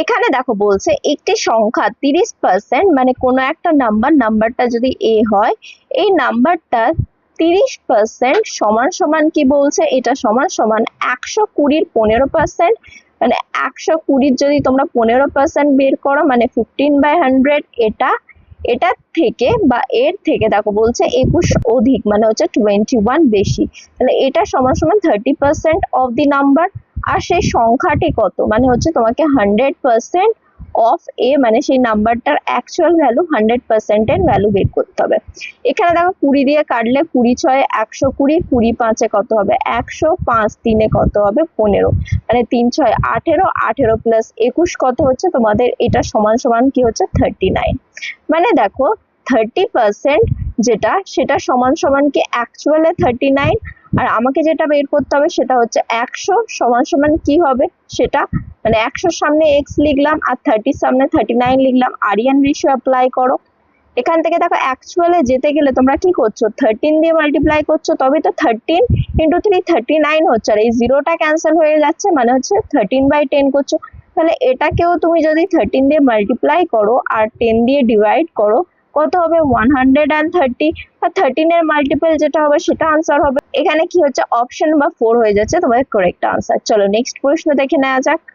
এখানে দেখো বলছে একটি সংখ্যা 30% মানে কোনো একটা নাম্বারটা যদি a হয়, এই নাম্বারটা 30% সমান সমান কি বলছে, এটা সমান সমান 120-র 15%, মানে 120-র যদি তোমরা 15% বের করো মানে 15/100, এটার থেকে বা এর থেকে দেখো বলছে 21 অধিক মানে হচ্ছে 21 বেশি, তাহলে এটা সমান সমান 30% অফ দি নাম্বার। আর সেই সংখ্যাটি কত, মানে হচ্ছে তোমাকে 100% অফ এ মানে সেই নাম্বারটার অ্যাকচুয়াল ভ্যালু 100% এর ভ্যালু বের করতে হবে। এখানে দেখো 20 দিয়ে কাটলে 20 ছয়ে 120, 20 পাঁচে কত হবে 100, 5 তিনে কত হবে 15, মানে 3 ছয় 18, 18 প্লাস 21 কত হচ্ছে তোমাদের, এটা সমান সমান কি হচ্ছে 39। মানে দেখো 30% যেটা সেটা সমান সমান কি অ্যাকচুয়ালে 39, আর আমাকে যেটা বের করতে হবে সেটা হচ্ছে 100 সমান সমান কি হবে সেটা, মানে 100 সামনে x লিখলাম আর 30 সামনে 39 লিখলাম, আরিয়ান রেশিও অ্যাপ্লাই করো। এখান থেকে দেখো অ্যাকচুয়ালে যেতে গেলে তোমরা কি করছো 13 দিয়ে মাল্টিপ্লাই করছো, তবে তো 13 ইন্টু 3 39 হচ্ছে, আর এই জিরোটা ক্যান্সেল হয়ে যাচ্ছে মানে হচ্ছে 13/10 করছো। তাহলে এটাকেও তুমি যদি 13 দিয়ে মাল্টিপ্লাই করো আর 10 দিয়ে ডিভাইড করো কত হবে 130, আর 13 এর মাল্টিপল যেটা হবে সেটা আনসার হবে। এখানে কি হচ্ছে অপশন নাম্বার 4 হয়ে যাচ্ছে তোমাদের কারেক্ট আনসার। চলো নেক্সট প্রশ্ন দেখে নেওয়া যাক।